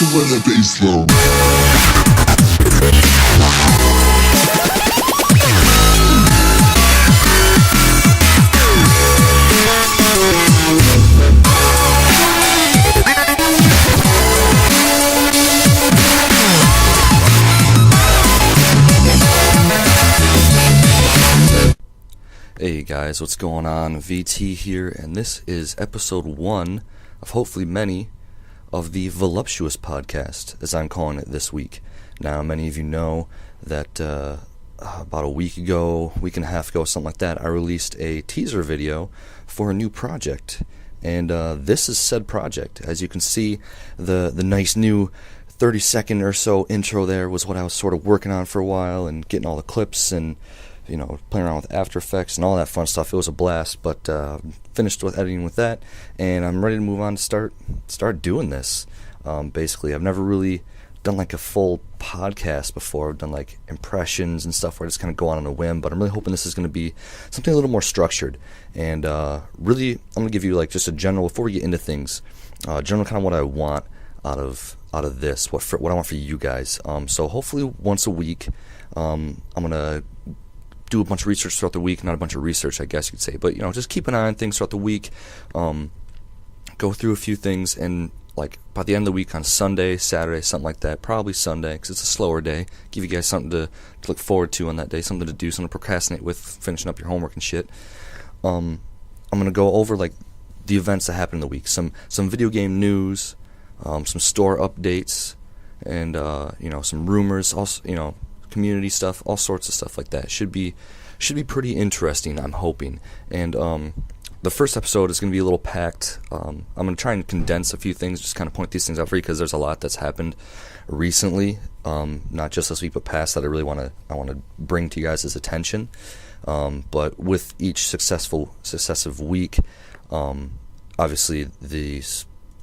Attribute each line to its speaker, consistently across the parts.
Speaker 1: to run that bass low.
Speaker 2: Hey guys, what's going on? VT here, and this is episode 1 of hopefully many of the Voluptuous podcast, as I'm calling it this week. Now, many of you know that about a week and a half ago, something like that, I released a teaser video for a new project, and this is said project. As you can see, the nice new 30-second or so intro there was what I was sort of working on for a while, and getting all the clips and playing around with After Effects and all that fun stuff. It was a blast, but finished with editing with that, and I'm ready to move on to start doing this. Basically, I've never really done like a full podcast before. I've done like impressions and stuff where I just kind of go on a whim, but I'm really hoping this is going to be something a little more structured. And really, I'm going to give you like just a general, before we get into things, general kind of what I want out of this, what I want for you guys. So hopefully once a week, I'm going to do a bunch of research throughout the week. Not a bunch of research, I guess you could say, but just keep an eye on things throughout the week, go through a few things, and like by the end of the week on Sunday, Saturday, something like that, probably Sunday because it's a slower day, give you guys something to look forward to on that day, something to do, something to procrastinate with, finishing up your homework and shit. I'm gonna go over like the events that happened in the week, some video game news, some store updates, and some rumors, also community stuff, all sorts of stuff like that. Should be pretty interesting, I'm hoping. And the first episode is going to be a little packed. I'm going to try and condense a few things, just kind of point these things out for you, because there's a lot that's happened recently, not just this week but past, that I want to bring to you guys' attention. But with each successive week, obviously the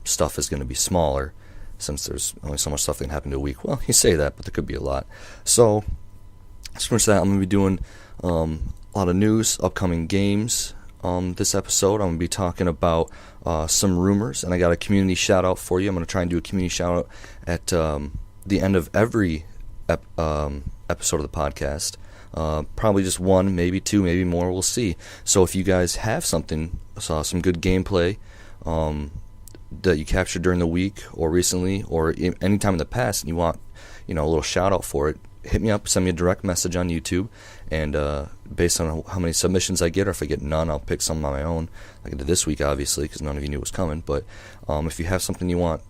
Speaker 2: stuff is going to be smaller, since there's only so much stuff that can happen to a week. Well, you say that, but there could be a lot. So, as much as that, I'm going to be doing a lot of news, upcoming games. This episode, I'm going to be talking about some rumors, and I got a community shout-out for you. I'm going to try and do a community shout-out at the end of every episode of the podcast. Probably just one, maybe two, maybe more. We'll see. So if you guys have some good gameplay, that you captured during the week or recently or any time in the past, and you want a little shout out for it, hit me up, send me a direct message on YouTube, and based on how many submissions I get, or if I get none, I'll pick some on my own, like I did this week, obviously, because none of you knew it was coming. But if you have something you want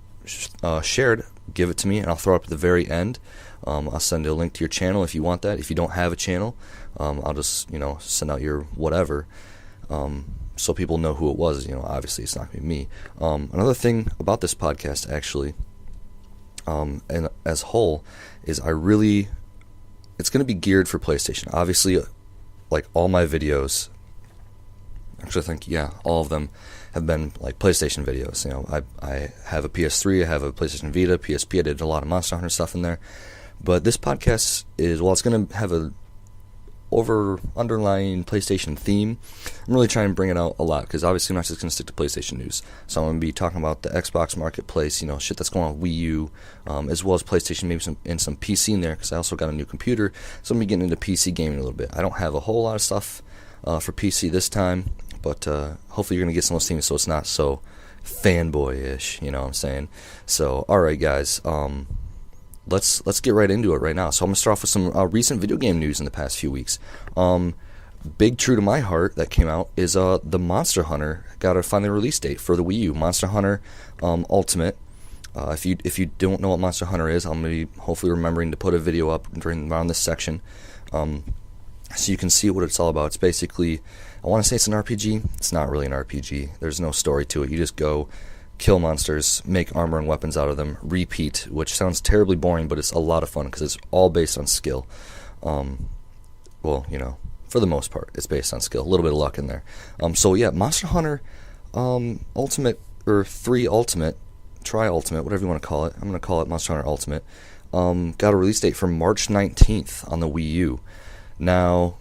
Speaker 2: shared, give it to me, and I'll throw it up at the very end. I'll send a link to your channel if you want that. If you don't have a channel, I'll just send out your whatever, so people know who it was. Obviously it's not going to be me. Another thing about this podcast, actually, and as whole, is it's going to be geared for PlayStation. Obviously, like all my videos, actually I think, all of them have been like PlayStation videos. I have a PS3, I have a PlayStation Vita, PSP, I did a lot of Monster Hunter stuff in there. But this podcast it's going to have a underlying PlayStation theme. I'm really trying to bring it out a lot, because obviously I'm not just going to stick to PlayStation news. So I'm going to be talking about the Xbox marketplace, shit that's going on with Wii U, as well as PlayStation, maybe some PC in there, because I also got a new computer, so I'm going to be getting into PC gaming a little bit. I don't have a whole lot of stuff for PC this time, but hopefully you're going to get some of those themes so it's not so fanboy-ish, you know what I'm saying? So, alright guys, Let's get right into it right now. So I'm going to start off with some recent video game news in the past few weeks. Big true to my heart that came out is the Monster Hunter got a final release date for the Wii U. Monster Hunter Ultimate. If you don't know what Monster Hunter is, I'm going to be hopefully remembering to put a video up around this section, so you can see what it's all about. It's basically, I want to say it's an RPG. It's not really an RPG. There's no story to it. You just go kill monsters, make armor and weapons out of them, repeat, which sounds terribly boring, but it's a lot of fun because it's all based on skill. For the most part, it's based on skill. A little bit of luck in there. Monster Hunter Ultimate, or 3 Ultimate, Tri-Ultimate, whatever you want to call it. I'm going to call it Monster Hunter Ultimate. Got a release date for March 19th on the Wii U. Now,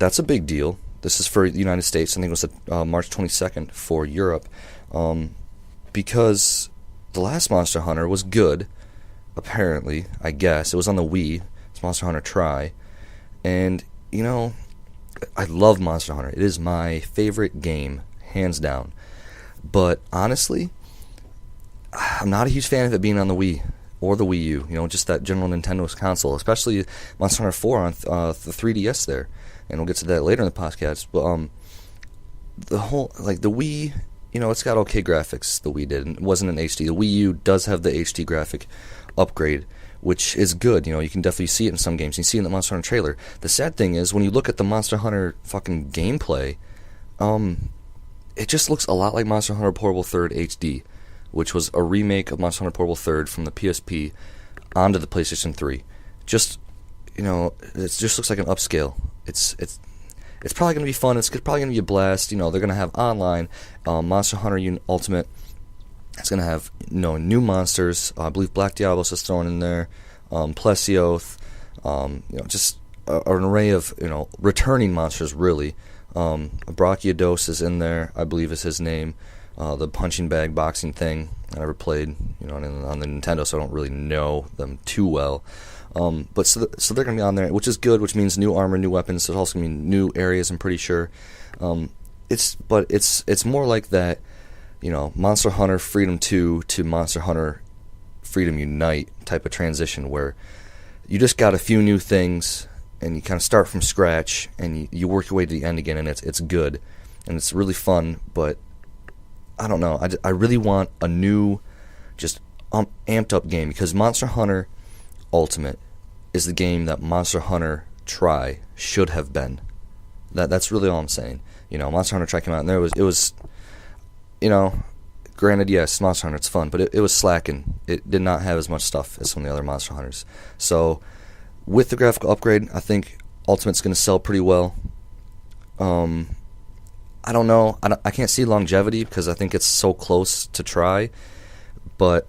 Speaker 2: that's a big deal. This is for the United States. I think it was March 22nd for Europe. Because the last Monster Hunter was good, apparently, I guess. It was on the Wii. It's Monster Hunter Tri. And, I love Monster Hunter. It is my favorite game, hands down. But, honestly, I'm not a huge fan of it being on the Wii or the Wii U. Just that general Nintendo console, especially Monster Hunter 4 on the 3DS there. And we'll get to that later in the podcast. But, the whole, the Wii, it's got okay graphics, the Wii did. It wasn't in HD. The Wii U does have the HD graphic upgrade, which is good. You can definitely see it in some games. You see it in the Monster Hunter trailer. The sad thing is, when you look at the Monster Hunter fucking gameplay, it just looks a lot like Monster Hunter Portable 3rd HD, which was a remake of Monster Hunter Portable 3rd from the PSP onto the PlayStation 3. Just, it just looks like an upscale. It's probably going to be fun. It's probably going to be a blast. They're going to have online Monster Hunter Ultimate. It's going to have new monsters. I believe Black Diablos is thrown in there. Plesioth. Just an array of returning monsters really. Brachiodos is in there, I believe is his name. The punching bag boxing thing. I never played on the Nintendo, so I don't really know them too well. But so they're going to be on there, which is good, which means new armor, new weapons. There's also going to be new areas, I'm pretty sure. It's more like that, Monster Hunter Freedom 2 to Monster Hunter Freedom Unite type of transition where you just got a few new things and you kind of start from scratch and you work your way to the end again, and it's good and it's really fun. But I don't know. I really want a new, just amped up game, because Monster Hunter Ultimate is the game that Monster Hunter Tri should have been. That's really all I'm saying. Monster Hunter Tri came out and it was granted, yes, Monster Hunter, it's fun, but it was slacking. It did not have as much stuff as some of the other Monster Hunters. So with the graphical upgrade, I think Ultimate's going to sell pretty well. I don't know. I can't see longevity because I think it's so close to Tri, but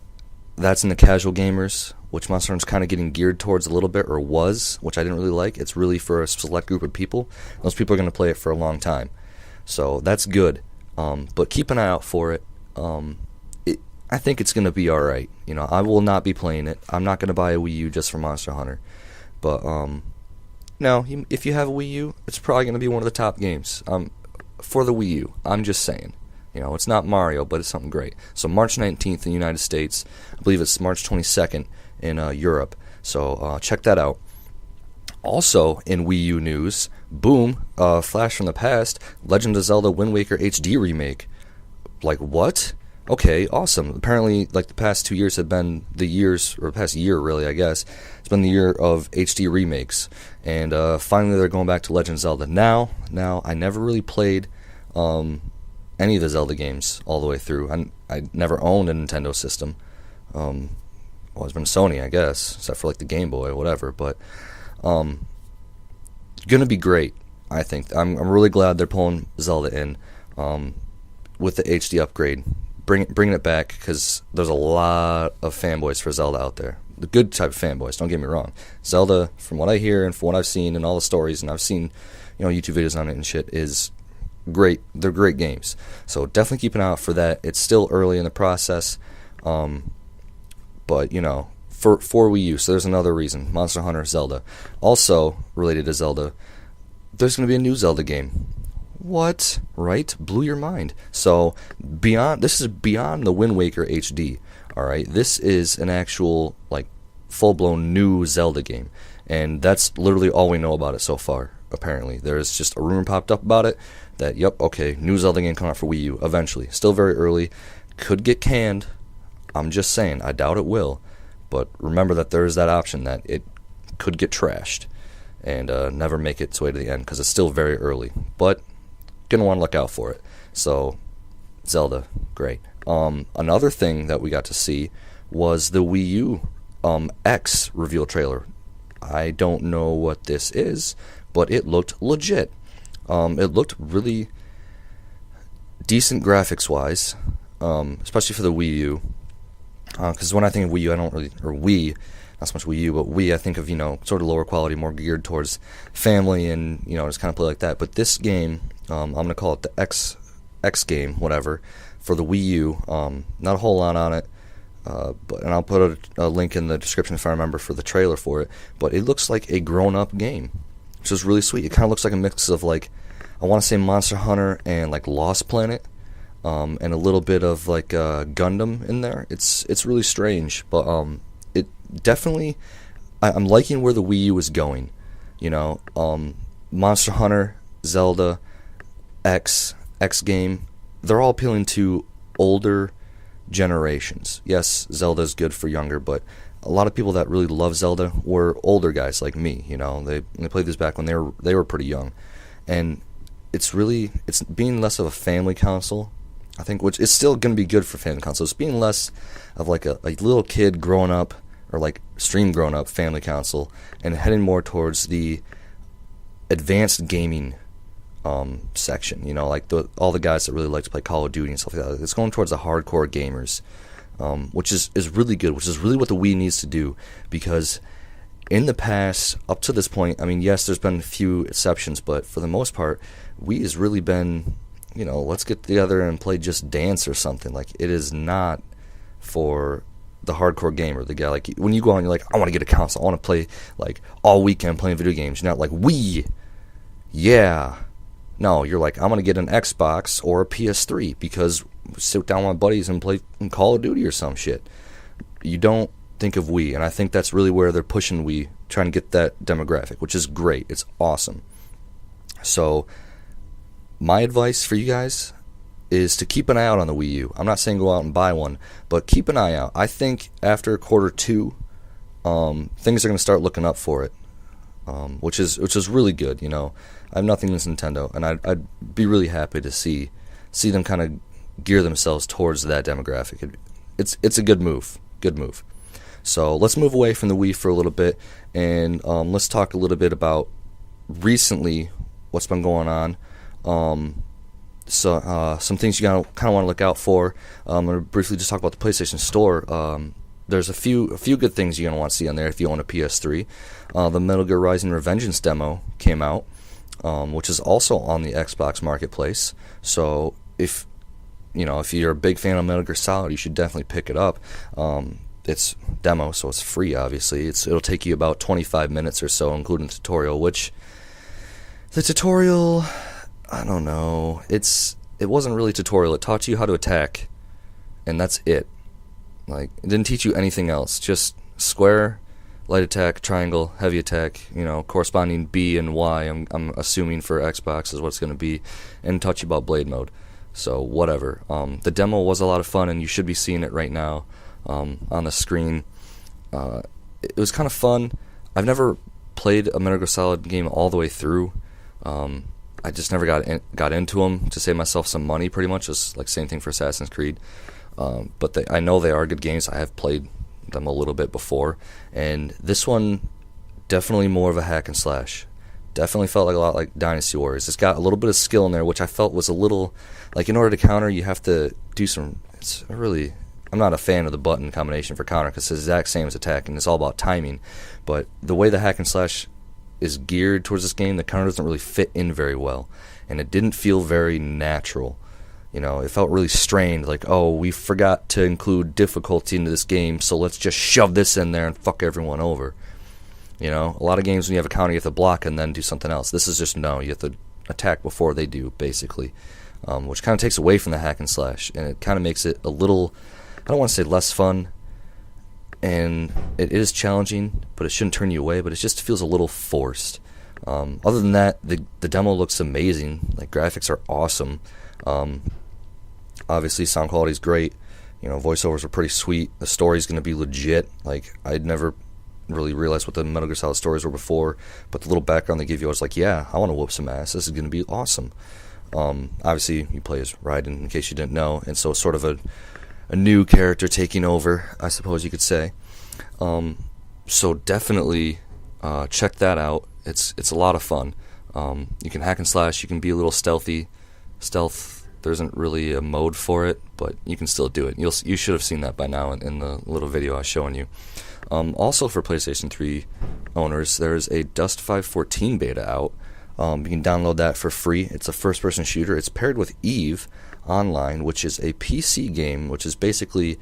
Speaker 2: that's in the casual gamers, which Monster Hunter's kind of getting geared towards a little bit, or was, which I didn't really like. It's really for a select group of people. Those people are going to play it for a long time. So that's good. But keep an eye out for it. I think it's going to be alright. I will not be playing it. I'm not going to buy a Wii U just for Monster Hunter. But, no, if you have a Wii U, it's probably going to be one of the top games. For the Wii U, I'm just saying. It's not Mario, but it's something great. So March 19th in the United States. I believe it's March 22nd in Europe. So check that out. Also in Wii U news, boom, flash from the past, Legend of Zelda Wind Waker HD remake. What? Okay, awesome. Apparently, the past 2 years have been the years, or the past year really, I guess. It's been the year of HD remakes. And finally they're going back to Legend of Zelda. Now, I never really played any of the Zelda games all the way through. I never owned a Nintendo system. It's been Sony, I guess, except for the Game Boy or whatever. But gonna be great, I think. I'm really glad they're pulling Zelda in with the HD upgrade, bringing it back, because there's a lot of fanboys for Zelda out there. The good type of fanboys, don't get me wrong. Zelda, from what I hear and from what I've seen and all the stories, and I've seen YouTube videos on it and shit, is great. They're great games. So definitely keep an eye out for that. It's still early in the process, but for Wii U. So there's another reason. Monster Hunter Zelda. Also related to Zelda, there's going to be a new Zelda game. What? Right? Blew your mind. So this is beyond the Wind Waker HD. Alright? This is an actual full-blown new Zelda game. And that's literally all we know about it so far, apparently. There's just a rumor popped up about it that, new Zelda game coming out for Wii U eventually. Still very early. Could get canned. I'm just saying. I doubt it will. But remember that there is that option that it could get trashed and never make its way to the end, because it's still very early. But gonna want to look out for it. So Zelda, great. Another thing that we got to see was the Wii U X reveal trailer. I don't know what this is, but it looked legit. It looked really decent graphics-wise, especially for the Wii U. Because when I think of Wii U, I don't really, or Wii, not so much Wii U, but Wii, I think of, sort of lower quality, more geared towards family and, just kind of play like that. But this game, I'm going to call it the X game, whatever, for the Wii U. Not a whole lot on it. and I'll put a link in the description if I remember for the trailer for it. But it looks like a grown-up game, which is really sweet. It kind of looks like a mix of like, I want to say Monster Hunter and like Lost Planet, and a little bit of like Gundam in there. It's really strange, but it definitely, I'm liking where the Wii U is going. You know, Monster Hunter, Zelda, X game, they're all appealing to older generations. Yes, Zelda's good for younger, but a lot of people that really love Zelda were older guys like me. You know, they played this back when they were pretty young, and it's being less of a family console, I think, which is still going to be good for family consoles. It's being less of like a little kid growing up, or like stream grown up family console, and heading more towards the advanced gaming section. You know, like all the guys that really like to play Call of Duty and stuff like that. It's going towards the hardcore gamers, which is really good, which is really what the Wii needs to do, because in the past, up to this point, I mean, yes, there's been a few exceptions, but for the most part, Wii has really been, you know, let's get together and play Just Dance or something. Like, it is not for the hardcore gamer, the guy, like, when you go on, you're like, I want to get a console, I want to play, like, all weekend playing video games. You're not like, Wii, yeah. No, you're like, I'm going to get an Xbox or a PS3 because sit down with my buddies and play Call of Duty or some shit. You don't think of Wii, and I think that's really where they're pushing Wii, trying to get that demographic, which is great. It's awesome. So, my advice for you guys is to keep an eye out on the Wii U. I'm not saying go out and buy one, but keep an eye out. I think after quarter 2, things are going to start looking up for it, which is really good. You know, I have nothing against Nintendo, and I'd be really happy to see them kind of gear themselves towards that demographic. It's a good move. Good move. So let's move away from the Wii for a little bit, and let's talk a little bit about recently what's been going on. So some things you kind of want to look out for. I'm going to briefly just talk about the PlayStation Store. There's a few good things you're going to want to see on there if you own a PS3. The Metal Gear Rising: Revengeance demo came out, which is also on the Xbox Marketplace. So if you're a big fan of Metal Gear Solid, you should definitely pick it up. It's demo, so it's free, obviously. It'll take you about 25 minutes or so, including the tutorial, which the tutorial, I don't know. It wasn't really a tutorial. It taught you how to attack, and that's it. Like, it didn't teach you anything else. Just square, light attack, triangle, heavy attack, corresponding B and Y, I'm assuming for Xbox is what it's going to be, and taught you about blade mode. So, whatever. The demo was a lot of fun, and you should be seeing it right now on the screen. It was kind of fun. I've never played a Metal Gear Solid game all the way through. I just never got into them to save myself some money, pretty much. It's like same thing for Assassin's Creed. But I know they are good games. I have played them a little bit before. And this one, definitely more of a hack and slash. Definitely felt like a lot like Dynasty Warriors. It's got a little bit of skill in there, which I felt was a little, like, in order to counter, you have to do some, I'm not a fan of the button combination for counter because it's the exact same as attack, and it's all about timing. But the way the hack and slash is geared towards this game, the counter doesn't really fit in very well, and it didn't feel very natural. It felt really strained, like, oh, we forgot to include difficulty into this game, so let's just shove this in there and fuck everyone over. A lot of games when you have a counter, you have to block and then do something else. This is just, no, you have to attack before they do, basically, which kind of takes away from the hack and slash, and it kind of makes it a little, I don't want to say less fun, and it is challenging, but it shouldn't turn you away, but it just feels a little forced. Other than that, the demo looks amazing. Like, graphics are awesome. Obviously, sound quality is great. Voiceovers are pretty sweet. The story's going to be legit. Like, I'd never really realized what the Metal Gear Solid stories were before, but the little background they give you, I was like, yeah, I want to whoop some ass. This is going to be awesome. Obviously, you play as Raiden, in case you didn't know, and so sort of a new character taking over, I suppose you could say. So definitely check that out. It's a lot of fun. You can hack and slash. You can be a little stealthy. Stealth, there isn't really a mode for it, but you can still do it. You should have seen that by now in the little video I was showing you. Also for PlayStation 3 owners, there's a Dust 514 beta out. You can download that for free. It's a first-person shooter. It's paired with EVE Online, which is a PC game, which is basically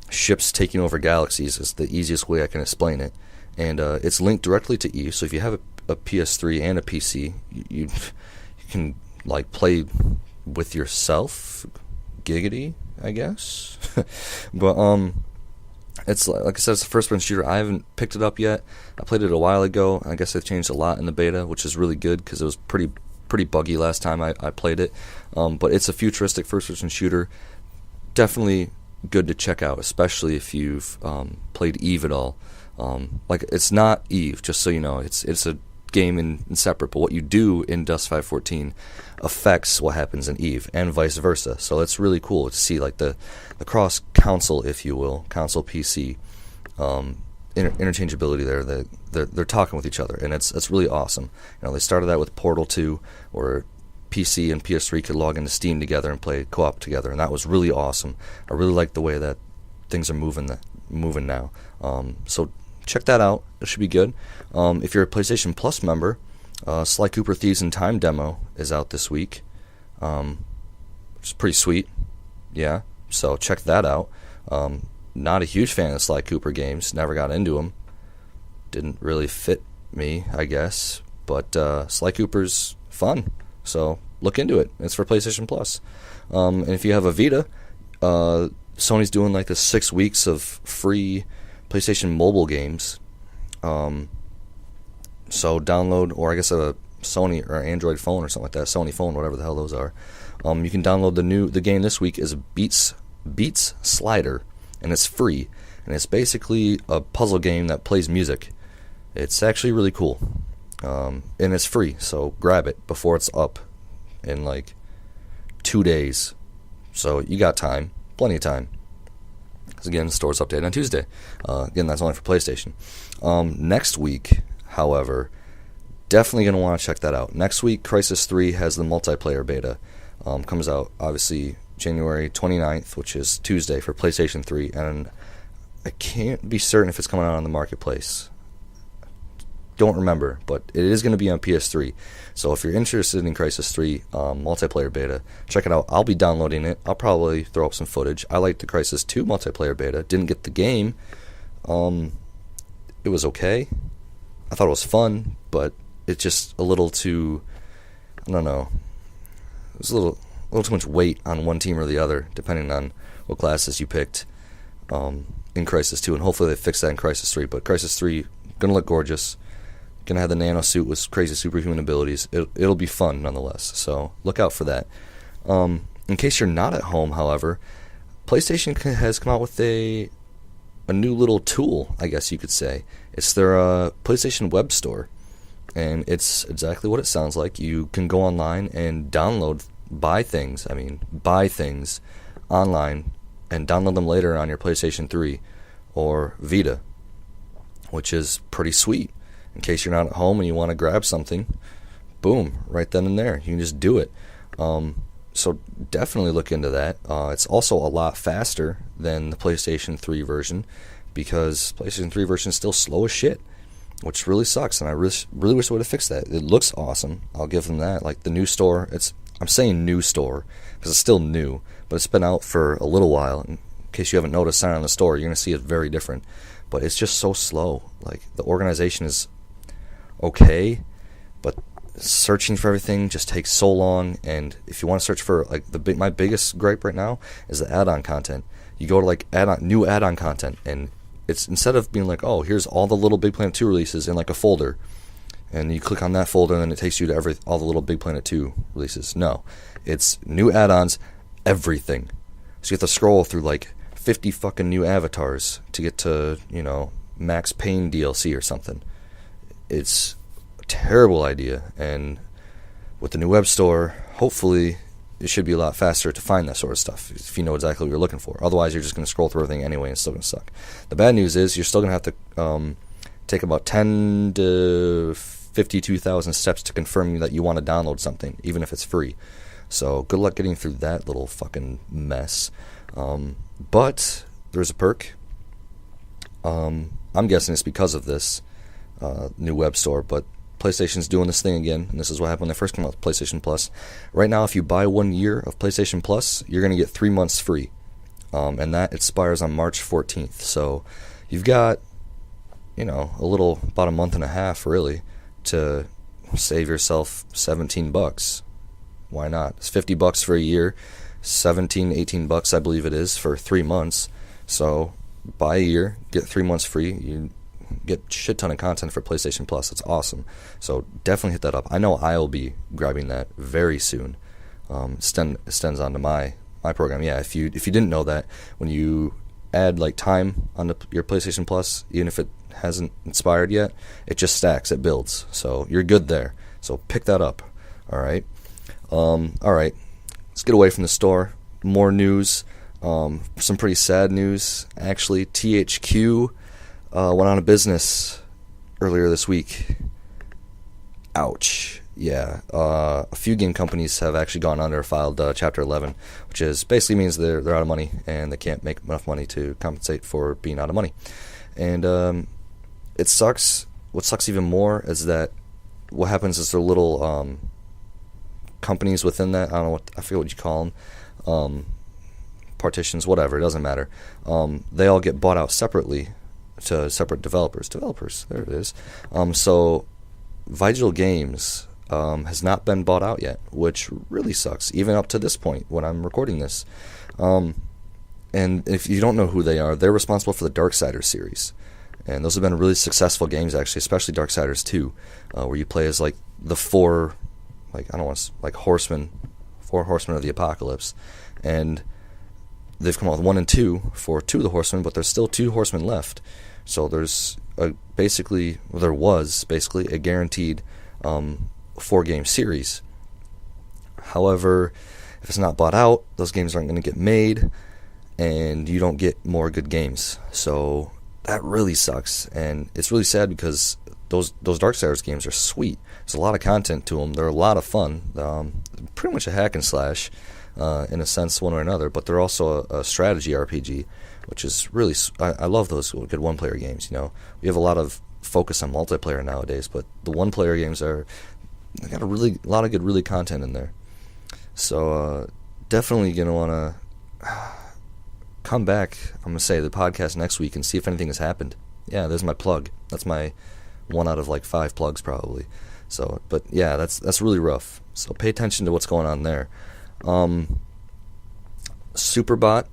Speaker 2: ships taking over galaxies is the easiest way I can explain it. And it's linked directly to Eve. So if you have a PS3 and a PC, you can like play with yourself, giggity, I guess. But it's like I said, it's a first-person shooter. I haven't picked it up yet. I played it a while ago. I guess they've changed a lot in the beta, which is really good because it was pretty buggy last time I played it. But it's a futuristic first-person shooter. Definitely good to check out, especially if you've played Eve at all. Like, it's not Eve, just so you know. It's a game in separate, but what you do in Dust 514 affects what happens in Eve, and vice versa. So it's really cool to see like the cross console, if you will, console PC interchangeability there. They're talking with each other, and it's really awesome. You know, they started that with Portal 2, where PC and PS3 could log into Steam together and play co-op together, and that was really awesome. I really like the way that things are moving now. So check that out. It should be good. If you're a PlayStation Plus member, Sly Cooper Thieves in Time demo is out this week, which is pretty sweet. Yeah, so check that out. Not a huge fan of Sly Cooper games. Never got into them. Didn't really fit me, I guess. But Sly Cooper's fun, so look into it. It's for PlayStation Plus. And if you have a Vita, Sony's doing like the 6 weeks of free PlayStation mobile games. So download, or I guess a Sony or Android phone or something like that, Sony phone, whatever the hell those are. You can download the game this week is Beats Slider, and it's free, and it's basically a puzzle game that plays music. It's actually really cool, and it's free, so grab it before it's up in like 2 days. So you got time, plenty of time. Because again, the store's updated on Tuesday. Again, that's only for PlayStation. Next week, however, definitely going to want to check that out. Next week, Crysis 3 has the multiplayer beta. Comes out, obviously, January 29th, which is Tuesday for PlayStation 3. And I can't be certain if it's coming out on the marketplace. Don't remember, but it is going to be on PS3. So if you're interested in Crysis 3 multiplayer beta, check it out. I'll be downloading it. I'll probably throw up some footage. I liked the Crysis 2 multiplayer beta. Didn't get the game. It was okay. I thought it was fun, but it's just a little too, I don't know. It was a little too much weight on one team or the other, depending on what classes you picked in Crysis 2. And hopefully they fix that in Crysis 3. But Crysis 3, going to look gorgeous. Gonna have the nano suit with crazy superhuman abilities. It'll be fun nonetheless, so look out for that. In case you're not at home, however, PlayStation has come out with a new little tool, I guess you could say. It's their PlayStation web store, and it's exactly what it sounds like. You can go online and buy things online and download them later on your PlayStation 3 or Vita, which is pretty sweet. In case you're not at home and you want to grab something, boom, right then and there. You can just do it. So definitely look into that. It's also a lot faster than the PlayStation 3 version, because PlayStation 3 version is still slow as shit, which really sucks, and I really wish they would have fixed that. It looks awesome. I'll give them that. Like the new store, I'm saying new store because it's still new, but it's been out for a little while. In case you haven't noticed, sign on the store, you're going to see it very different. But it's just so slow. Like the organization is okay, but searching for everything just takes so long. And if you want to search for like my biggest gripe right now is the add-on content. You go to like new add-on content, and it's, instead of being like, oh, here's all the little Big Planet 2 releases in like a folder, and you click on that folder and then it takes you to all the little Big Planet 2 releases. No, it's new add-ons, everything. So you have to scroll through like 50 fucking new avatars to get to, Max Payne DLC or something. It's a terrible idea, and with the new web store, hopefully it should be a lot faster to find that sort of stuff if you know exactly what you're looking for. Otherwise, you're just going to scroll through everything anyway, and it's still going to suck. The bad news is you're still going to have to take about 10 to 52,000 steps to confirm that you want to download something, even if it's free. So good luck getting through that little fucking mess. But there's a perk. I'm guessing it's because of this new web store, but PlayStation's doing this thing again, and this is what happened when they first came out with PlayStation Plus. Right now, if you buy 1 year of PlayStation Plus, you're going to get 3 months free. and that expires on March 14th. So you've got, about a month and a half really to save yourself $17. Why not? It's $50 for a year, 17, $18 I believe it is for 3 months. So buy a year, get 3 months free. You get a shit ton of content for PlayStation Plus. It's awesome. So definitely hit that up. I know I'll be grabbing that very soon. Extends onto my program. Yeah, if you didn't know that, when you add like time onto your PlayStation Plus, even if it hasn't expired yet, it just stacks, it builds. So you're good there. So pick that up. All right. Let's get away from the store. More news. Some pretty sad news actually. THQ went out of business earlier this week. Ouch. Yeah, a few game companies have actually gone under, filed Chapter 11, which is basically means they're out of money and they can't make enough money to compensate for being out of money. And it sucks. What sucks even more is that what happens is there are little companies within that. I forget what you call them, partitions, whatever. It doesn't matter. They all get bought out separately to separate developers. There it is. So Vigil Games has not been bought out yet, which really sucks, even up to this point when I'm recording this. And if you don't know who they are, they're responsible for the Darksiders series. And those have been really successful games, actually, especially Darksiders 2, where you play as, like, the four horsemen of the apocalypse. And they've come out with 1 and 2 for 2 of the horsemen, but there's still 2 horsemen left. So there was basically a guaranteed 4-game series. However, if it's not bought out, those games aren't going to get made, and you don't get more good games. So that really sucks, and it's really sad because those Darksiders games are sweet. There's a lot of content to them. They're a lot of fun. Pretty much a hack and slash in a sense, one or another, but they're also a strategy RPG, which is really, I love those good one-player games. We have a lot of focus on multiplayer nowadays, but the one-player games they got a lot of good really content in there. So definitely gonna want to come back. I'm gonna say the podcast next week and see if anything has happened. Yeah, there's my plug. That's my 1 out of like 5 plugs probably. So, but yeah, that's really rough. So pay attention to what's going on there. Superbot.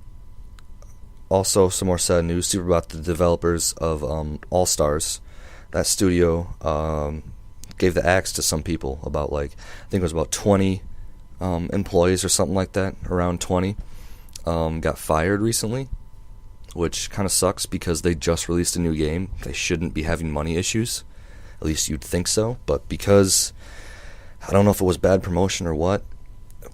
Speaker 2: Also, some more sad news. Superbot, the developers of All Stars, that studio gave the axe to some people. About I think it was about 20 employees or something like that, around 20. Got fired recently, which kind of sucks because they just released a new game. They shouldn't be having money issues. At least you'd think so. But because, I don't know if it was bad promotion or what,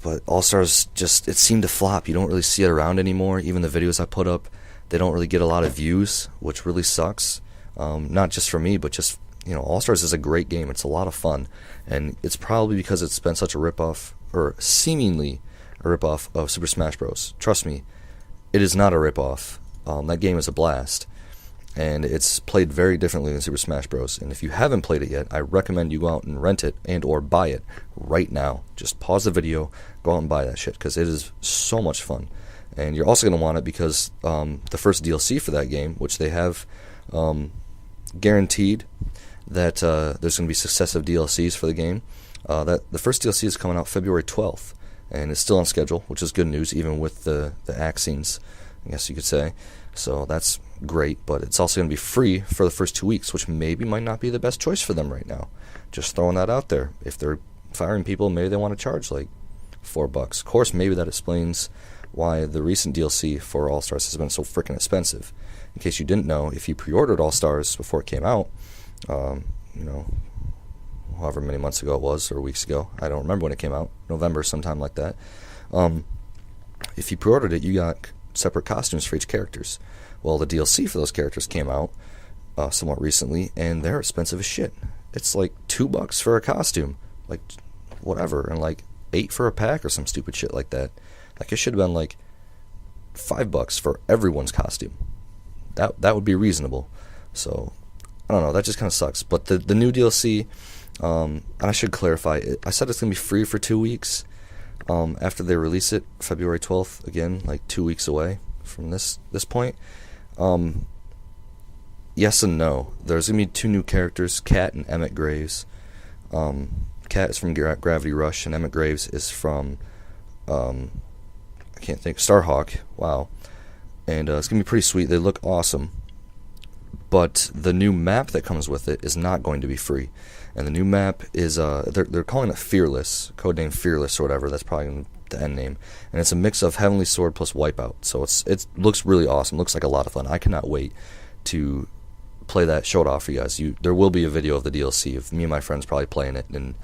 Speaker 2: but All Stars it seemed to flop. You don't really see it around anymore. Even the videos I put up, they don't really get a lot of views, which really sucks. Not just for me, but just, All Stars is a great game. It's a lot of fun. And it's probably because it's been such a ripoff, or seemingly a ripoff of Super Smash Bros. Trust me, it is not a ripoff. That game is a blast. And it's played very differently than Super Smash Bros. And if you haven't played it yet, I recommend you go out and rent it and or buy it right now. Just pause the video, go out and buy that shit, because it is so much fun. And you're also going to want it because the first DLC for that game, which they have guaranteed that there's going to be successive DLCs for the game, that the first DLC is coming out February 12th, and it's still on schedule, which is good news, even with the axe scenes, I guess you could say. So that's great, but it's also going to be free for the first 2 weeks, which maybe might not be the best choice for them right now. Just throwing that out there. If they're firing people, maybe they want to charge like $4. Of course, maybe that explains why the recent DLC for All Stars has been so freaking expensive. In case you didn't know, if you pre-ordered All Stars before it came out, however many months ago it was, or weeks ago, I don't remember when it came out, November, sometime like that. If you pre-ordered it, you got separate costumes for each characters. Well, the DLC for those characters came out somewhat recently, and they're expensive as shit. It's like $2 for a costume, like whatever, and like $8 for a pack or some stupid shit like that. Like it should have been like $5 for everyone's costume. That would be reasonable. So I don't know. That just kind of sucks. But the new DLC, and I should clarify, I said it's gonna be free for 2 weeks. After they release it, February 12th, again, like 2 weeks away from this point. Yes and no. There's going to be 2 new characters, Kat and Emmett Graves. Kat is from Gravity Rush, and Emmett Graves is from, I can't think, Starhawk. Wow. And it's going to be pretty sweet. They look awesome. But the new map that comes with it is not going to be free. And the new map is, they're calling it Fearless, codename Fearless or whatever. That's probably the end name. And it's a mix of Heavenly Sword plus Wipeout. So it looks really awesome. Looks like a lot of fun. I cannot wait to play that, show it off for you guys. There will be a video of the DLC of me and my friends probably playing it and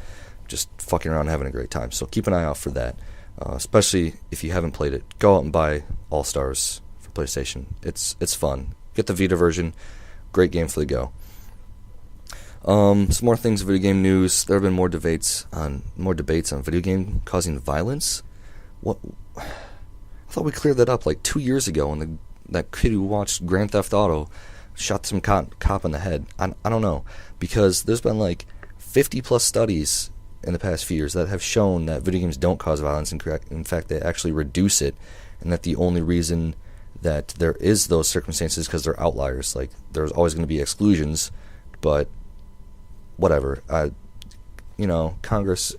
Speaker 2: just fucking around having a great time. So keep an eye out for that. Especially if you haven't played it, go out and buy All Stars for PlayStation. It's fun. Get the Vita version. Great game for the go. Some more things, video game news. There have been more debates on video game causing violence. What? I thought we cleared that up like 2 years ago when that kid who watched Grand Theft Auto shot some cop in the head. I don't know, because there's been like 50 plus studies in the past few years that have shown that video games don't cause violence. In fact, they actually reduce it, and that the only reason that there is those circumstances because they're outliers. Like, there's always going to be exclusions, but whatever. Congress,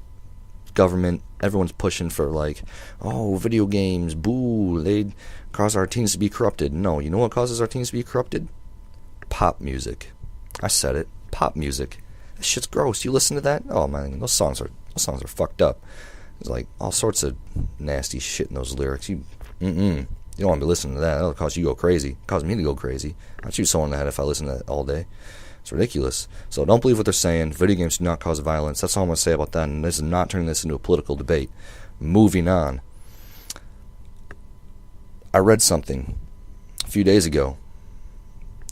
Speaker 2: government, everyone's pushing for like, oh, video games, boo, they cause our teens to be corrupted. No, you know what causes our teens to be corrupted? Pop music. I said it. Pop music. That shit's gross. You listen to that? Oh man, those songs are fucked up. There's like all sorts of nasty shit in those lyrics. You don't want to be listening to that. That'll cause you to go crazy. Cause me to go crazy. I'd shoot someone in the head if I listen to that all day. It's ridiculous. So don't believe what they're saying. Video games do not cause violence. That's all I'm going to say about that. And this is not turning this into a political debate. Moving on. I read something a few days ago.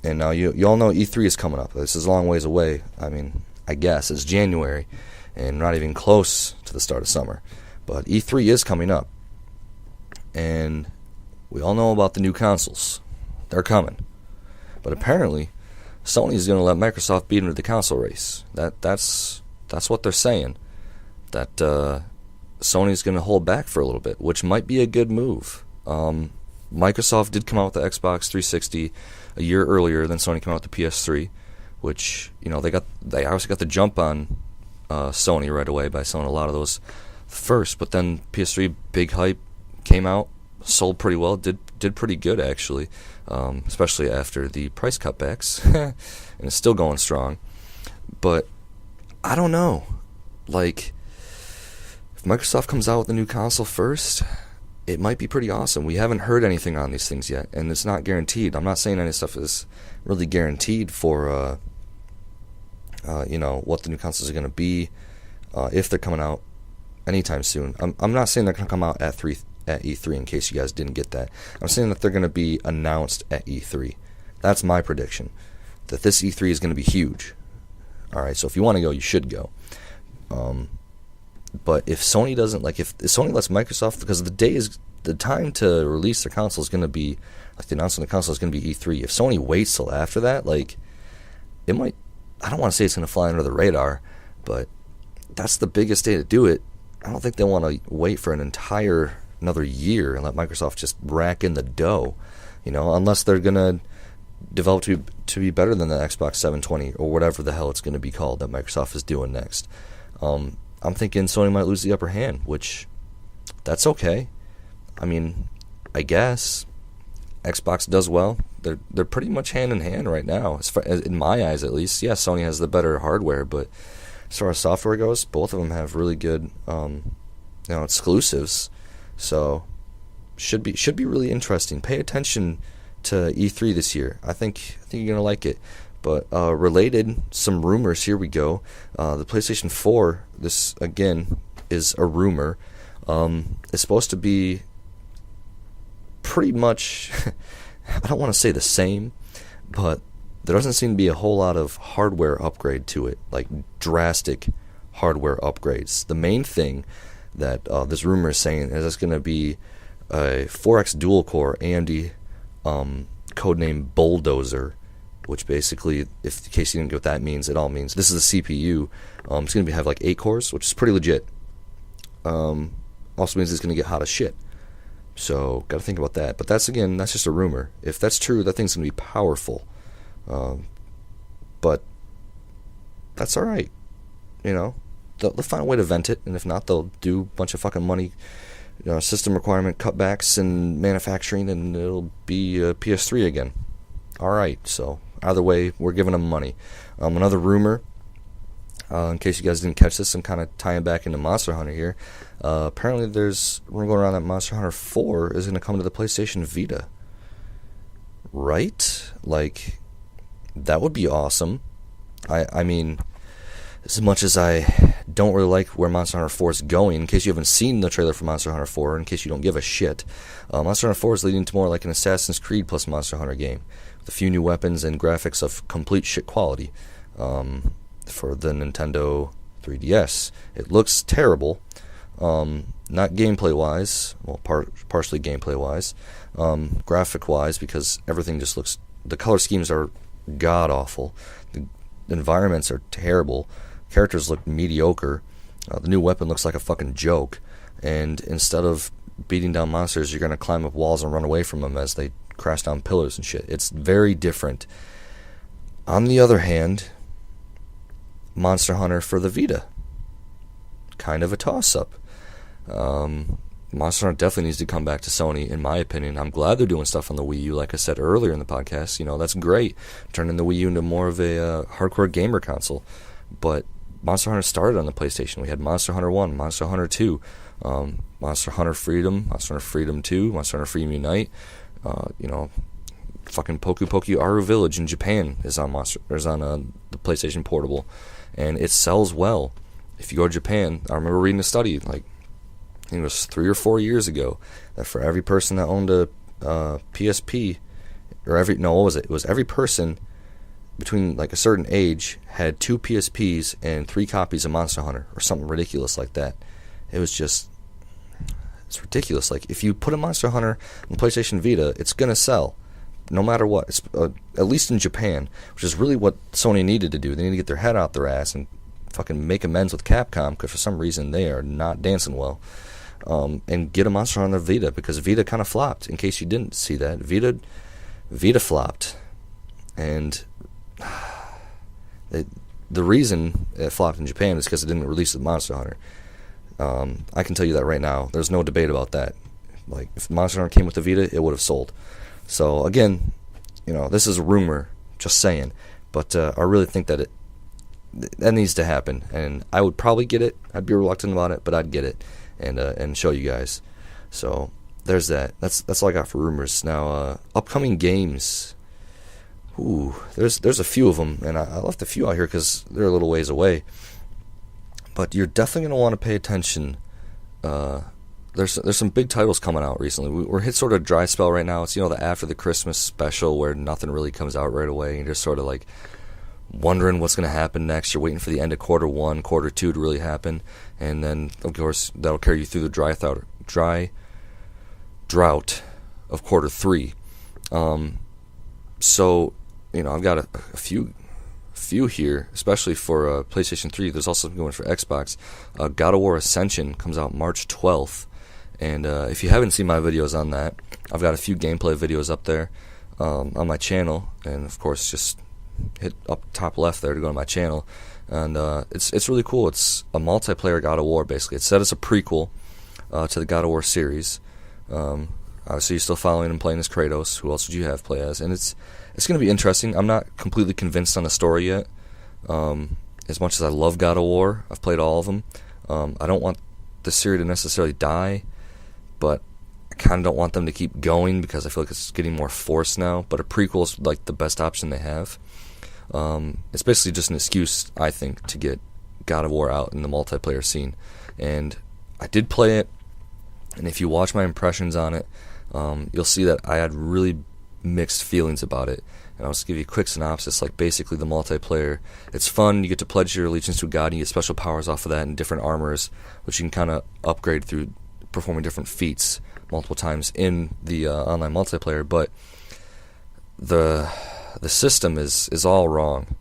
Speaker 2: And now you all know E3 is coming up. This is a long ways away. I mean, I guess it's January. And not even close to the start of summer. But E3 is coming up. And we all know about the new consoles. They're coming. But apparently, Sony's going to let Microsoft beat into the console race. That's what they're saying. That Sony's going to hold back for a little bit, which might be a good move. Microsoft did come out with the Xbox 360 a year earlier than Sony came out with the PS3, which, they obviously got the jump on Sony right away by selling a lot of those first. But then PS3, big hype, came out, sold pretty well, did pretty good actually, especially after the price cutbacks, and it's still going strong. But I don't know, like, if Microsoft comes out with a new console first, it might be pretty awesome. We haven't heard anything on these things yet, and it's not guaranteed. I'm not saying any stuff is really guaranteed for what the new consoles are going to be, if they're coming out anytime soon. I'm not saying they're going to come out at E3, in case you guys didn't get that. I'm saying that they're going to be announced at E3. That's my prediction. That this E3 is going to be huge. Alright, so if you want to go, you should go. But if Sony doesn't, like, if Sony lets Microsoft, because the time to release their console is going to be, like, the announcement of the console is going to be E3. If Sony waits till after that, like, it might, I don't want to say it's going to fly under the radar, but that's the biggest day to do it. I don't think they want to wait for another year and let Microsoft just rack in the dough, unless they're going to develop to be better than the Xbox 720 or whatever the hell it's going to be called that Microsoft is doing next. I'm thinking Sony might lose the upper hand, which, that's okay. I mean, I guess Xbox does well. They're pretty much hand in hand right now, in my eyes at least. Yeah, Sony has the better hardware, but as far as software goes, both of them have really good exclusives. So should be really interesting. Pay attention to E3 this year. I think you're gonna like it. But related, some rumors. Here we go. The PlayStation 4. This again is a rumor. It's supposed to be pretty much. I don't want to say the same, but there doesn't seem to be a whole lot of hardware upgrade to it, like drastic hardware upgrades. The main thing that this rumor is saying is it's going to be a 4X dual-core AMD codename Bulldozer, which basically, in case you didn't get what that means, it all means this is the CPU. It's going to have like 8 cores, which is pretty legit. Also means it's going to get hot as shit. So, got to think about that. But that's just a rumor. If that's true, that thing's going to be powerful. But that's alright. They'll find a way to vent it, and if not, they'll do a bunch of fucking money, system requirement cutbacks in manufacturing, and it'll be a PS3 again. Alright, so either way, we're giving them money. Another rumor, in case you guys didn't catch this, I'm kind of tying back into Monster Hunter here. Apparently there's a rumor going around that Monster Hunter 4 is going to come to the PlayStation Vita. Right? Like, that would be awesome. I mean, as much as I don't really like where Monster Hunter 4 is going, in case you haven't seen the trailer for Monster Hunter 4, in case you don't give a shit, Monster Hunter 4 is leading to more like an Assassin's Creed plus Monster Hunter game, with a few new weapons and graphics of complete shit quality for the Nintendo 3DS. It looks terrible, not gameplay-wise, well, partially gameplay-wise, graphic-wise, because everything just looks, the color schemes are god-awful, the environments are terrible, characters look mediocre, the new weapon looks like a fucking joke, and instead of beating down monsters, you're going to climb up walls and run away from them as they crash down pillars and shit. It's very different. On the other hand, Monster Hunter for the Vita, kind of a toss-up. Monster Hunter definitely needs to come back to Sony, in my opinion. I'm glad they're doing stuff on the Wii U, like I said earlier in the podcast. That's great, turning the Wii U into more of a hardcore gamer console. But Monster Hunter started on the PlayStation. We had Monster Hunter 1, Monster Hunter 2, Monster Hunter Freedom, Monster Hunter Freedom 2, Monster Hunter Freedom Unite. Fucking Poku Poku Aru Village in Japan is on the PlayStation Portable, and it sells well. If you go to Japan, I remember reading a study, like, I think it was 3 or 4 years ago, that for every person that owned a PSP, it was every person between like a certain age had 2 PSPs and 3 copies of Monster Hunter, or something ridiculous like that. It's ridiculous. Like, if you put a Monster Hunter on PlayStation Vita, it's gonna sell, no matter what. It's, at least in Japan, which is really what Sony needed to do. They need to get their head out their ass and fucking make amends with Capcom, because for some reason they are not dancing well. And get a Monster Hunter Vita, because Vita kind of flopped. In case you didn't see that, Vita flopped, and the reason it flopped in Japan is because it didn't release the Monster Hunter. I can tell you that right now. There's no debate about that. Like, if Monster Hunter came with the Vita, it would have sold. So again, this is a rumor, just saying. But I really think that that needs to happen, and I would probably get it. I'd be reluctant about it, but I'd get it and show you guys. So there's that. That's all I got for rumors. Now, upcoming games. Ooh, there's a few of them, and I left a few out here because they're a little ways away. But you're definitely going to want to pay attention. There's some big titles coming out recently. We're hit sort of dry spell right now. It's, the after the Christmas special where nothing really comes out right away. You're just sort of like wondering what's going to happen next. You're waiting for the end of quarter 1, quarter 2 to really happen. And then, of course, that'll carry you through the dry drought of quarter 3. So, I've got a few here, especially for PlayStation 3. There's also something going for Xbox. God of War Ascension comes out March 12th. And if you haven't seen my videos on that, I've got a few gameplay videos up there on my channel. And, of course, just hit up top left there to go to my channel. And it's really cool. It's a multiplayer God of War, basically. It's set as a prequel to the God of War series. Obviously, you're still following and playing as Kratos. Who else would you have play as? And it's going to be interesting. I'm not completely convinced on the story yet. As much as I love God of War, I've played all of them. I don't want the series to necessarily die, but I kind of don't want them to keep going because I feel like it's getting more forced now. But a prequel is like the best option they have. It's basically just an excuse, I think, to get God of War out in the multiplayer scene. And I did play it, and if you watch my impressions on it, you'll see that I had really mixed feelings about it. And I'll just give you a quick synopsis. Like, basically, the multiplayer, it's fun. You get to pledge your allegiance to God, and you get special powers off of that and different armors, which you can kind of upgrade through performing different feats multiple times in the online multiplayer. But the system is all wrong.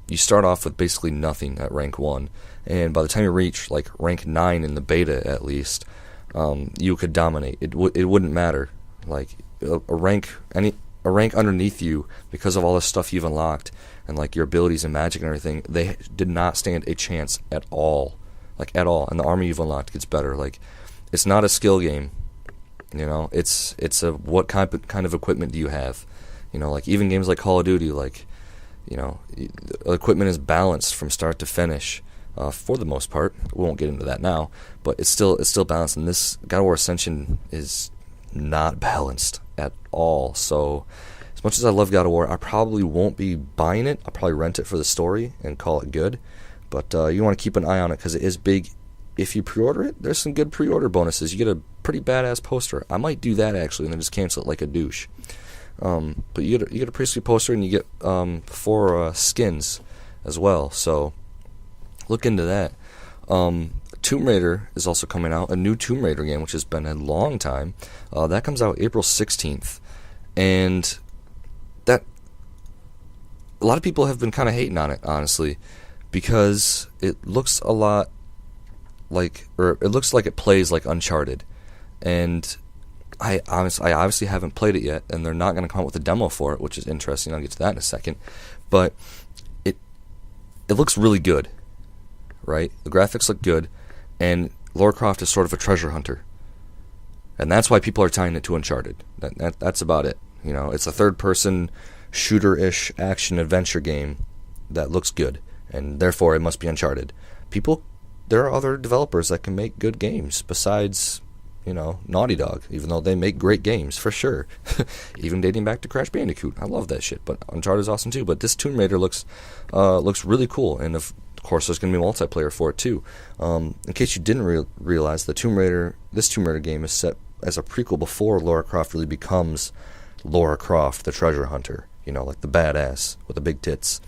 Speaker 2: You start off with basically nothing at rank 1, and by the time you reach like rank 9 in the beta, at least, you could dominate. It wouldn't matter. Like a rank underneath you, because of all the stuff you've unlocked and like your abilities and magic and everything, they did not stand a chance at all. Like at all. And the armor you've unlocked gets better. Like it's not a skill game. You know, it's a what kind of equipment do you have? You know, like even games like Call of Duty, like, you know, equipment is balanced from start to finish, for the most part. We won't get into that now, but it's still balanced. And this God of War Ascension is not balanced at all. So as much as I love God of War, I probably won't be buying it. I'll probably rent it for the story and call it good. But you want to keep an eye on it because it is big. If you pre-order it, there's some good pre-order bonuses. You get a pretty badass poster. I might do that actually, and then just cancel it like a douche. But you get a pretty sweet poster, and you get 4 skins as well. So look into that. Tomb Raider is also coming out, a new Tomb Raider game, which has been a long time. That comes out April 16th, and that a lot of people have been kind of hating on it, honestly, because it looks a lot like, or it looks like it plays like Uncharted, and I obviously haven't played it yet, and they're not going to come out with a demo for it, which is interesting. I'll get to that in a second, but it looks really good, right? The graphics look good, and Lara Croft is sort of a treasure hunter, and that's why people are tying it to Uncharted. That's about it. You know, it's a third-person shooter-ish action adventure game that looks good, and therefore it must be Uncharted. There are other developers that can make good games besides, you know, Naughty Dog, even though they make great games, for sure. Even dating back to Crash Bandicoot. I love that shit, but Uncharted is awesome too. But this Tomb Raider looks really cool, and of course there's going to be multiplayer for it too. In case you didn't realize, this Tomb Raider game is set as a prequel before Lara Croft really becomes Lara Croft, the treasure hunter, you know, like the badass with the big tits.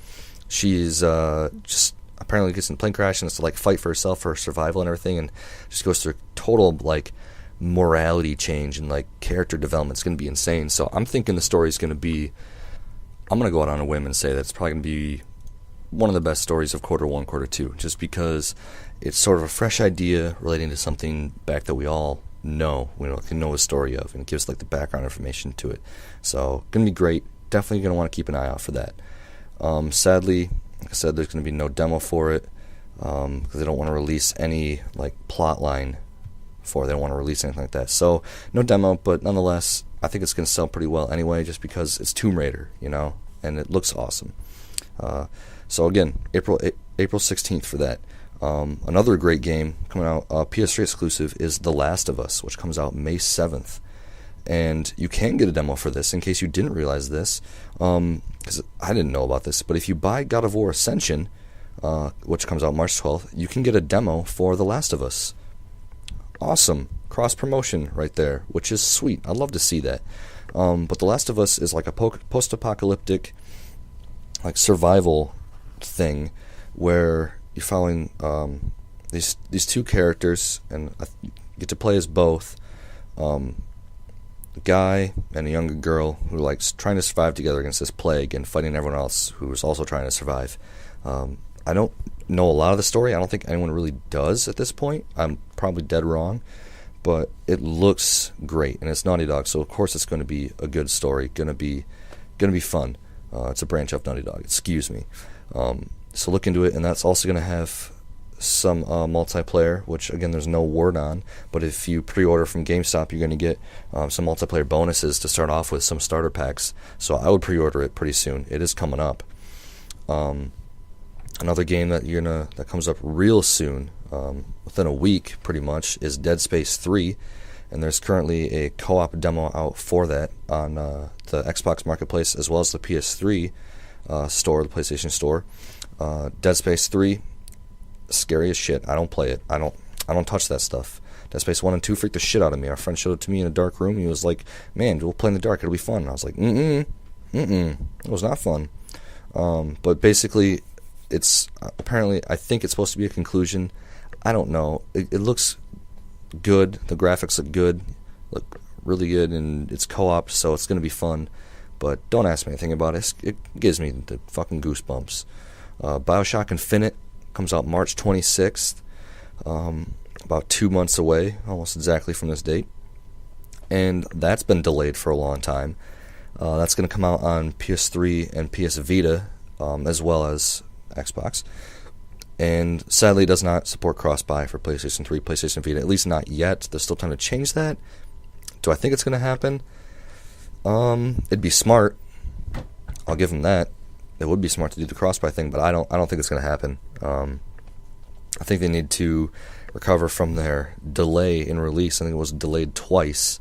Speaker 2: She's just apparently gets in a plane crash and has to like fight for herself, for her survival and everything, and just goes through total like morality change and like character development. It's going to be insane. So I'm thinking the story is going to be, I'm going to go out on a whim and say that it's probably going to be one of the best stories of quarter 1, quarter 2, just because it's sort of a fresh idea relating to something back that we all know, can know a story of, and it gives like the background information to it. So going to be great. Definitely going to want to keep an eye out for that. Sadly, like I said, there's going to be no demo for it, because they don't want to release any like plot line for it. They don't want to release anything like that. So no demo, but nonetheless, I think it's going to sell pretty well anyway, just because it's Tomb Raider, you know, and it looks awesome. So again, April 16th for that. Another great game coming out, PS3 exclusive, is The Last of Us, which comes out May 7th. And you can get a demo for this, in case you didn't realize this, because I didn't know about this. But if you buy God of War Ascension, which comes out March 12th, you can get a demo for The Last of Us. Awesome. Cross-promotion right there, which is sweet. I'd love to see that. But The Last of Us is like a post-apocalyptic like survival thing, where you're following these two characters, and you get to play as both. A guy and a younger girl who likes trying to survive together against this plague and fighting everyone else who is also trying to survive. I don't know a lot of the story. I don't think anyone really does at this point. I'm probably dead wrong, but it looks great, and it's Naughty Dog, so of course it's going to be a good story. Going to be fun. It's a branch off Naughty Dog. Excuse me. So look into it, and that's also going to have some multiplayer, which again there's no word on, but if you pre-order from GameStop, you're going to get some multiplayer bonuses to start off with, some starter packs. So I would pre-order it pretty soon. It is coming up. Another game that comes up real soon, within a week pretty much, is Dead Space 3, and there's currently a co-op demo out for that on the Xbox Marketplace as well as the PS3 store, the PlayStation Store. Dead Space 3, scary as shit. I don't play it. I don't touch that stuff. Dead Space 1 and 2 freaked the shit out of me. Our friend showed it to me in a dark room. He was like, man, we'll play in the dark. It'll be fun. And I was like, it was not fun. But basically, it's apparently, I think it's supposed to be a conclusion. I don't know. It looks good. The graphics look really good, and it's co-op, so it's going to be fun. But don't ask me anything about it. It gives me the fucking goosebumps. BioShock Infinite comes out March 26th. about 2 months away, almost exactly from this date. And that's been delayed for a long time. That's going to come out on PS3 and PS Vita, as well as Xbox. And sadly, it does not support cross-buy for PlayStation 3, PlayStation Vita, at least not yet. There's still time to change that. Do I think it's going to happen? It'd be smart. I'll give them that. It would be smart to do the cross-buy thing, but I don't think it's going to happen. I think they need to recover from their delay in release. I think it was delayed twice,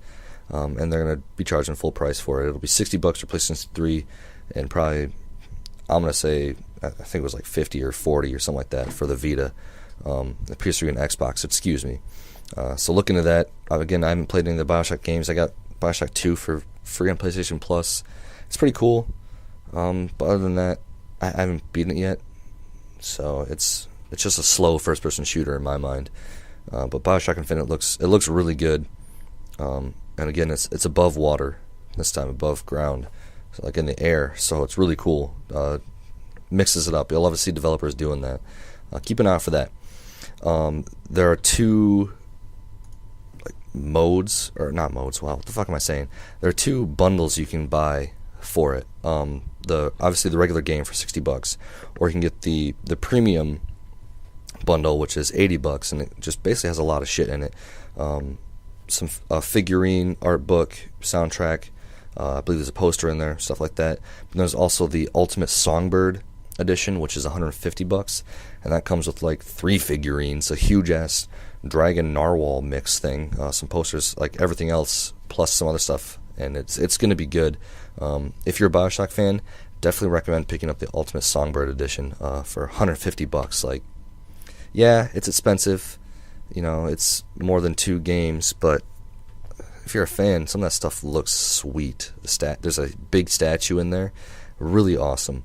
Speaker 2: and they're going to be charging full price for it. It'll be $60 for PlayStation 3, and probably, I'm going to say, I think it was like 50 or 40 or something like that for the Vita, the PS3 and Xbox, excuse me. So look into that. Again, I haven't played any of the BioShock games. I got BioShock 2 for free on PlayStation Plus. It's pretty cool. But other than that, I haven't beaten it yet. So it's just a slow first-person shooter in my mind. But BioShock Infinite looks really good. And again, it's above water this time, above ground, so like in the air. So it's really cool. Mixes it up. You'll love to see developers doing that. Keep an eye out for that. There are two modes, or not modes. Wow, what the fuck am I saying? There are two bundles you can buy for it. Obviously the regular game for $60, or you can get the premium bundle, which is $80, and it just basically has a lot of shit in it. Some figurine, art book, soundtrack. I believe there's a poster in there, stuff like that. And there's also the Ultimate Songbird edition, which is $150, and that comes with like 3 figurines, a huge ass dragon narwhal mix thing, some posters, like everything else, plus some other stuff, and it's going to be good. If you're a BioShock fan, definitely recommend picking up the Ultimate Songbird edition for $150. Like, yeah, it's expensive, it's more than 2 games, but if you're a fan, some of that stuff looks sweet. There's a big statue in there, really awesome.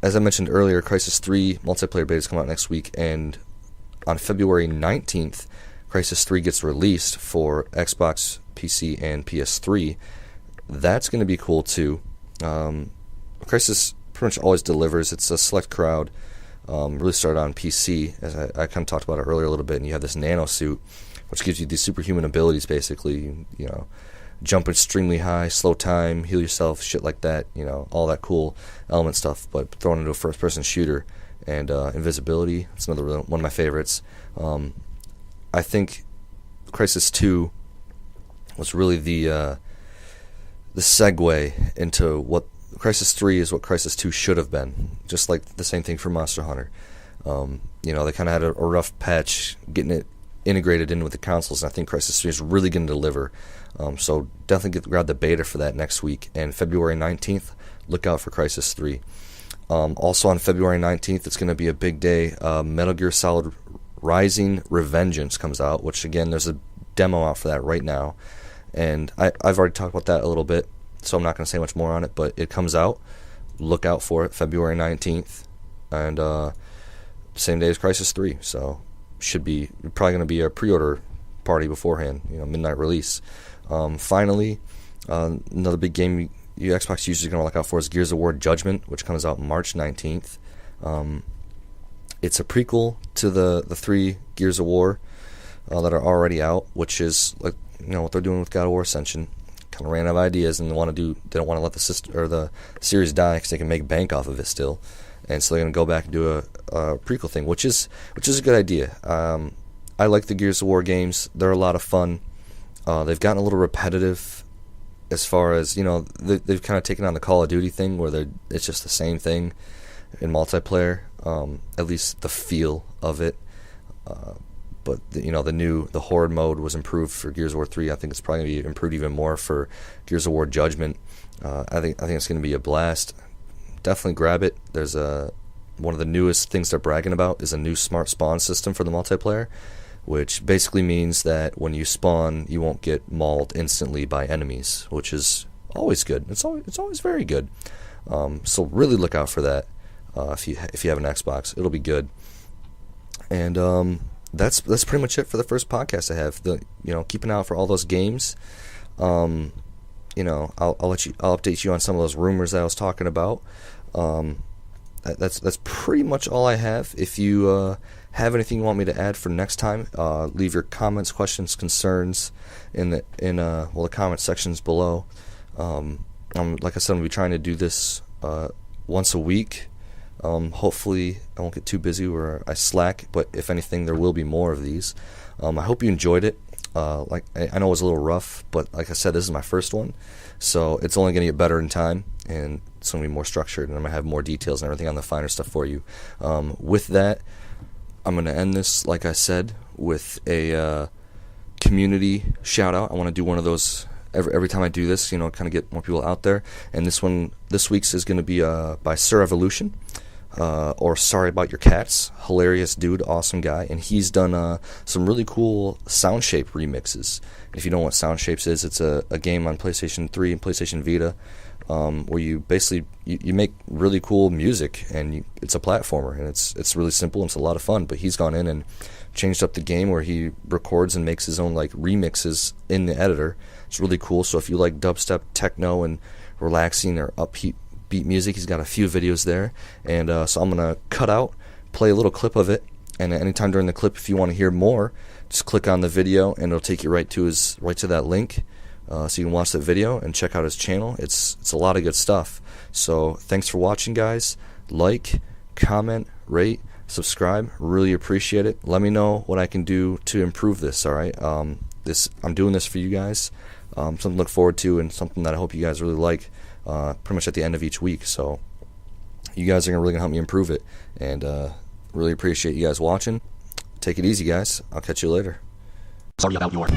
Speaker 2: As I mentioned earlier, Crysis 3 multiplayer beta is coming out next week, and on February 19th, Crysis 3 gets released for Xbox, PC, and PS3. That's going to be cool too. Crysis pretty much always delivers. It's a select crowd. Really started on PC, as I kind of talked about it earlier a little bit, and you have this nano suit, which gives you these superhuman abilities, basically, jump extremely high, slow time, heal yourself, shit like that, all that cool element stuff, but thrown into a first-person shooter. And invisibility, it's another one of my favorites. I think Crysis 2 was really the segue into what Crysis 3 is, what Crysis 2 should have been, just like the same thing for Monster Hunter. They kind of had a rough patch getting it integrated in with the consoles, and I think Crysis 3 is really going to deliver. So definitely grab the beta for that next week, and February 19th, look out for Crysis 3. Also on February 19th, it's going to be a big day. Metal Gear Solid Rising Revengeance comes out, which again, there's a demo out for that right now, and I've already talked about that a little bit, so I'm not going to say much more on it, but it comes out. Look out for it, February 19th, and same day as Crysis 3, so should be probably going to be a pre-order party beforehand, midnight release. Finally, another big game you Xbox users are going to look out for is Gears of War Judgment, which comes out March 19th. It's a prequel to the 3 Gears of War that are already out, which is like what they're doing with God of War Ascension. Kind of ran out of ideas, and they don't want to let the series die because they can make bank off of it still, and so they're going to go back and do a prequel thing, which is a good idea. I like the Gears of War games; they're a lot of fun. They've gotten a little repetitive as far as they've kind of taken on the Call of Duty thing, where it's just the same thing in multiplayer. At least the feel of it. But the Horde mode was improved for Gears of War 3. I think it's probably going to be improved even more for Gears of War Judgment. I think it's going to be a blast. Definitely grab it. There's one of the newest things they're bragging about is a new smart spawn system for the multiplayer, which basically means that when you spawn, you won't get mauled instantly by enemies, which is always good. It's always very good. So really look out for that. If you have an Xbox, it'll be good. And that's pretty much it for the first podcast I have. Keep an eye out for all those games. I'll update you on some of those rumors that I was talking about. that's pretty much all I have. If you have anything you want me to add for next time, leave your comments, questions, concerns in the comment sections below. Like I said, I'm gonna be trying to do this once a week. Hopefully I won't get too busy where I slack, but if anything, there will be more of these. I hope you enjoyed it. Like I know it was a little rough, but like I said, this is my first one, so it's only going to get better in time, and it's going to be more structured, and I'm going to have more details and everything on the finer stuff for you. With that, I'm going to end this, like I said, with a community shout out. I want to do one of those every time I do this, kind of get more people out there. And this week's is going to be by Sir Evolution. Or Sorry About Your Cats. Hilarious dude, awesome guy, and he's done some really cool Soundshape remixes. If you know what Soundshape is, it's a game on PlayStation 3 and PlayStation Vita, where you basically you make really cool music, and it's a platformer, and it's really simple and it's a lot of fun. But he's gone in and changed up the game where he records and makes his own like remixes in the editor. It's really cool. So if you like dubstep, techno, and relaxing or upbeat music, he's got a few videos there, and so I'm gonna play a little clip of it, and anytime during the clip, if you want to hear more, just click on the video and it'll take you right to that link, so you can watch that video and check out his channel. It's a lot of good stuff. So thanks for watching, guys. Like, comment, rate, subscribe, really appreciate it. Let me know what I can do to improve this. All right, I'm doing this for you guys, something to look forward to, and something that I hope you guys really like. Pretty much at the end of each week, so you guys are really gonna help me improve it, and really appreciate you guys watching. Take it easy, guys. I'll catch you later.
Speaker 1: Sorry about your